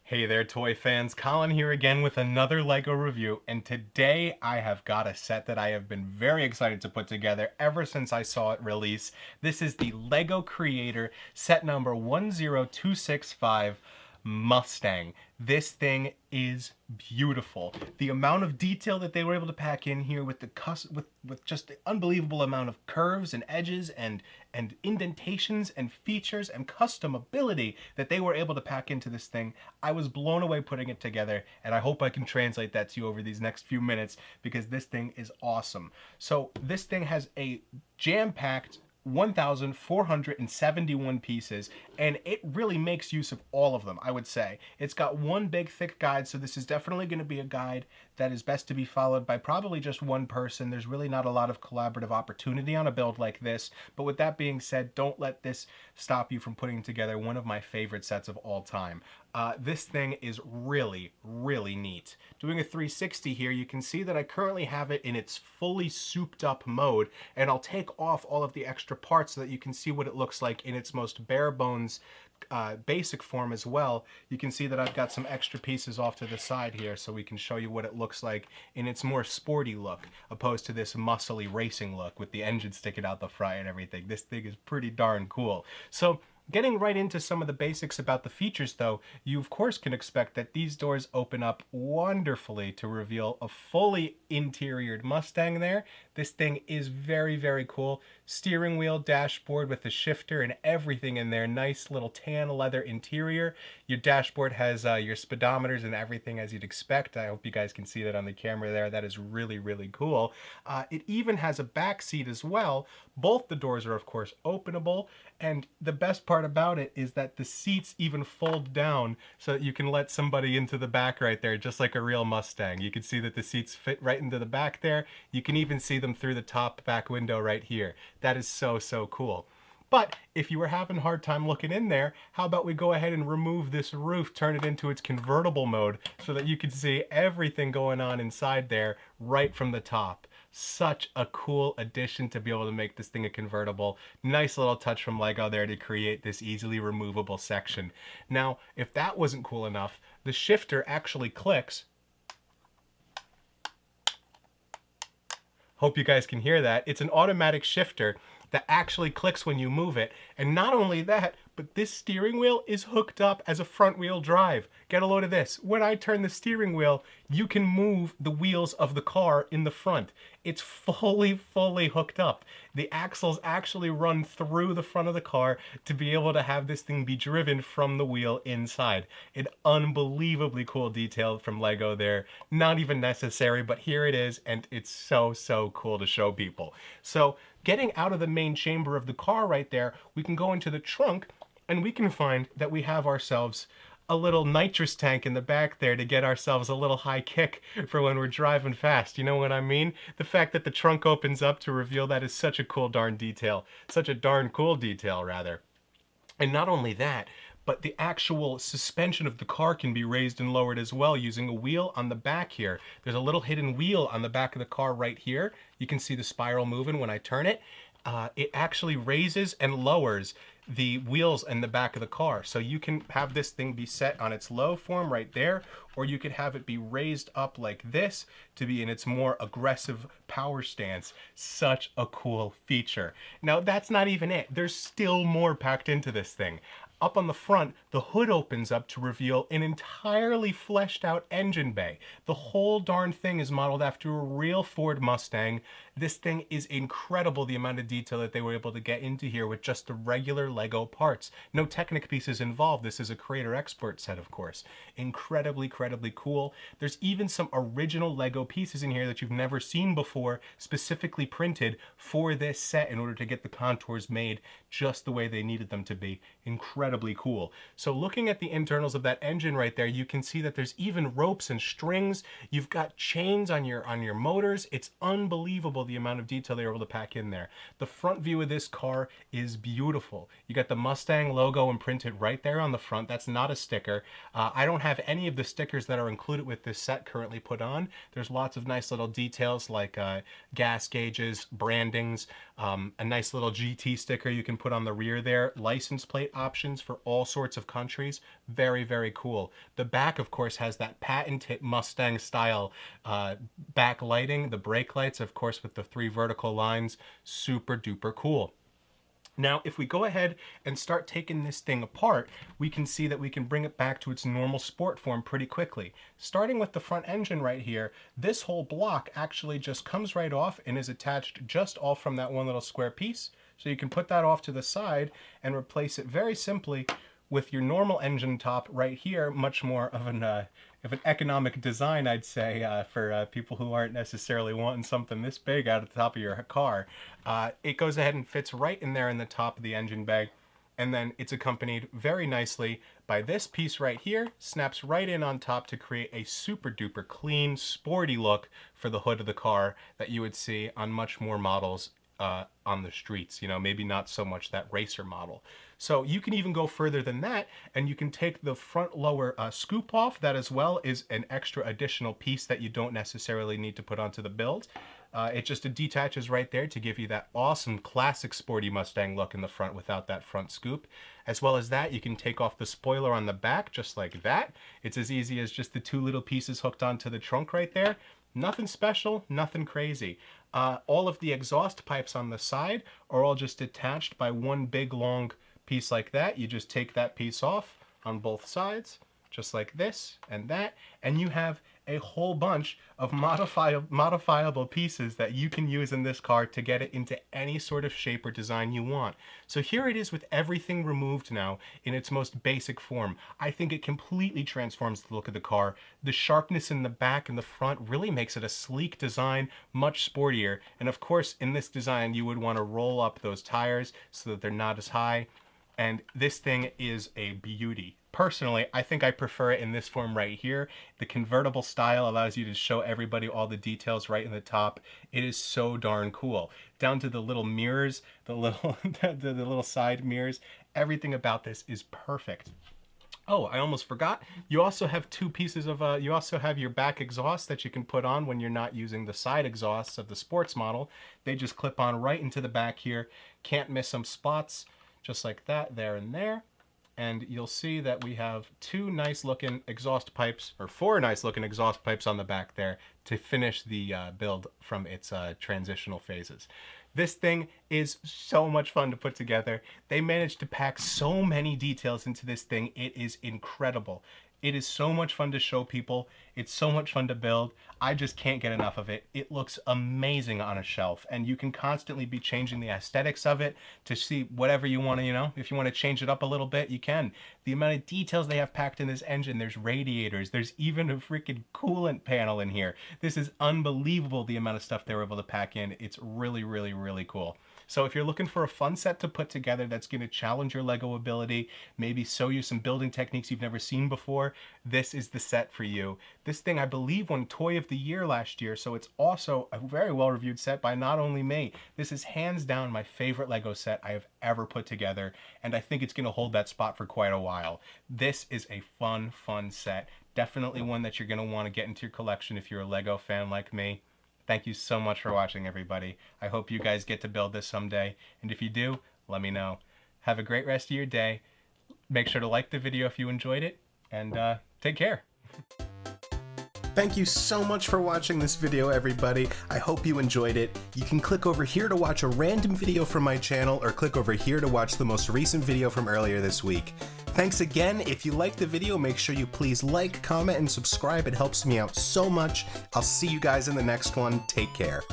Hey there, toy fans. Colin here again with another LEGO review, and today I have got a set that I have been very excited to put together ever since I saw it release. This is the LEGO Creator set number 10265 Mustang. This thing is beautiful. The amount of detail that they were able to pack in here with with just the unbelievable amount of curves and edges and indentations and features and customability that they were able to pack into this thing. I was blown away putting it together, and I hope I can translate that to you over these next few minutes because this thing is awesome. So this thing has a jam-packed 1,471 pieces, and it really makes use of all of them, I would say. It's got one big thick guide, so this is definitely going to be a guide that is best to be followed by probably just one person. There's really not a lot of collaborative opportunity on a build like this, but with that being said, don't let this stop you from putting together one of my favorite sets of all time. This thing is really, really neat. Doing a 360 here, you can see that I currently have it in its fully souped up mode, and I'll take off all of the extra parts so that you can see what it looks like in its most bare bones basic form as well. You can see that I've got some extra pieces off to the side here so we can show you what it looks like in its more sporty look, opposed to this muscly racing look with the engine sticking out the front and everything. This thing is pretty darn cool. So getting right into some of the basics about the features though, you of course can expect that these doors open up wonderfully to reveal a fully interiored Mustang there. This thing is very, very cool. Steering wheel, dashboard with the shifter and everything in there. Nice little tan leather interior. Your dashboard has your speedometers and everything as you'd expect. I hope you guys can see that on the camera there. That is really, really cool. It even has a back seat as well. Both the doors are of course openable, and the best part about it is that the seats even fold down so that you can let somebody into the back right there, just like a real Mustang. You can see that the seats fit right into the back there. You can even see them through the top back window right here. That is so, so cool. But if you were having a hard time looking in there, how about we go ahead and remove this roof, turn it into its convertible mode so that you can see everything going on inside there right from the top. Such a cool addition to be able to make this thing a convertible. Nice little touch from LEGO there to create this easily removable section. Now, if that wasn't cool enough, the shifter actually clicks. Hope you guys can hear that. It's an automatic shifter that actually clicks when you move it. And not only that, but this steering wheel is hooked up as a front wheel drive. Get a load of this. When I turn the steering wheel, you can move the wheels of the car in the front. It's fully hooked up. The axles actually run through the front of the car to be able to have this thing be driven from the wheel inside. An unbelievably cool detail from LEGO there. Not even necessary, but here it is, and it's so, so cool to show people. So getting out of the main chamber of the car right there, we can go into the trunk and we can find that we have ourselves a little nitrous tank in the back there to get ourselves a little high kick for when we're driving fast. You know what I mean? The fact that the trunk opens up to reveal that is such a cool darn detail. Such a darn cool detail, rather. And not only that, but the actual suspension of the car can be raised and lowered as well using a wheel on the back here. There's a little hidden wheel on the back of the car right here. You can see the spiral moving when I turn it. It actually raises and lowers the wheels in the back of the car. So you can have this thing be set on its low form right there, or you could have it be raised up like this to be in its more aggressive power stance. Such a cool feature. Now that's not even it. There's still more packed into this thing. Up on the front, the hood opens up to reveal an entirely fleshed out engine bay. The whole darn thing is modeled after a real Ford Mustang. This thing is incredible, the amount of detail that they were able to get into here with just the regular LEGO parts. No Technic pieces involved. This is a creator export set, of course. Incredibly cool. There's even some original LEGO pieces in here that you've never seen before, specifically printed for this set in order to get the contours made just the way they needed them to be. Incredibly cool. So looking at the internals of that engine right there, you can see that there's even ropes and strings. You've got chains on your motors. It's unbelievable the amount of detail they were able to pack in there. The front view of this car is beautiful. You got the Mustang logo imprinted right there on the front. That's not a sticker. I don't have any of the stickers that are included with this set currently put on. There's lots of nice little details like gas gauges, brandings, a nice little GT sticker you can put on the rear there, license plate options for all sorts of countries. Very, very cool. The back, of course, has that patented Mustang style backlighting. The brake lights, of course, with the 3 vertical lines. Super duper cool. Now, if we go ahead and start taking this thing apart, we can see that we can bring it back to its normal sport form pretty quickly. Starting with the front engine right here, this whole block actually just comes right off and is attached just all from that one little square piece. So you can put that off to the side and replace it very simply with your normal engine top right here. Much more of an economic design, I'd say, for people who aren't necessarily wanting something this big out of the top of your car. It goes ahead and fits right in there in the top of the engine bay, and then it's accompanied very nicely by this piece right here. Snaps right in on top to create a super duper clean, sporty look for the hood of the car that you would see on much more models on the streets, you know, maybe not so much that racer model. So you can even go further than that, and you can take the front lower scoop off. That as well is an extra additional piece that you don't necessarily need to put onto the build. It just detaches right there to give you that awesome classic sporty Mustang look in the front without that front scoop. As well as that, you can take off the spoiler on the back just like that. It's as easy as just the 2 little pieces hooked onto the trunk right there. Nothing special, nothing crazy. All of the exhaust pipes on the side are all just attached by one big long piece like that. You just take that piece off on both sides, just like this and that, and you have a whole bunch of modifiable pieces that you can use in this car to get it into any sort of shape or design you want. So here it is with everything removed now in its most basic form. I think it completely transforms the look of the car. The sharpness in the back and the front really makes it a sleek design, much sportier. And of course, in this design, you would want to roll up those tires so that they're not as high. And this thing is a beauty. Personally, I think I prefer it in this form right here. The convertible style allows you to show everybody all the details right in the top. It is so darn cool. Down to the little mirrors, the little side mirrors. Everything about this is perfect. Oh, I almost forgot. You also have 2 pieces of, you also have your back exhaust that you can put on when you're not using the side exhausts of the sports model. They just clip on right into the back here. Can't miss some spots, just like that, there and there. And you'll see that we have 2 nice looking exhaust pipes, or 4 nice looking exhaust pipes on the back there to finish the build from its transitional phases. This thing is so much fun to put together. They managed to pack so many details into this thing. It is incredible. It is so much fun to show people. It's so much fun to build. I just can't get enough of it. It looks amazing on a shelf, and you can constantly be changing the aesthetics of it to see whatever you want to, you know, if you want to change it up a little bit, you can. The amount of details they have packed in this engine, there's radiators, there's even a freaking coolant panel in here. This is unbelievable, the amount of stuff they were able to pack in. It's really, really, really cool. So if you're looking for a fun set to put together that's going to challenge your Lego ability, maybe show you some building techniques you've never seen before, this is the set for you. This thing, I believe, won Toy of the Year last year, so it's also a very well-reviewed set by not only me. This is hands down my favorite Lego set I have ever put together, and I think it's going to hold that spot for quite a while. This is a fun, fun set. Definitely one that you're going to want to get into your collection if you're a Lego fan like me. Thank you so much for watching, everybody. I hope you guys get to build this someday, and if you do, let me know. Have a great rest of your day. Make sure to like the video if you enjoyed it, and take care. Thank you so much for watching this video, everybody. I hope you enjoyed it. You can click over here to watch a random video from my channel, or click over here to watch the most recent video from earlier this week. Thanks again. If you liked the video, make sure you please like, comment, and subscribe. It helps me out so much. I'll see you guys in the next one. Take care.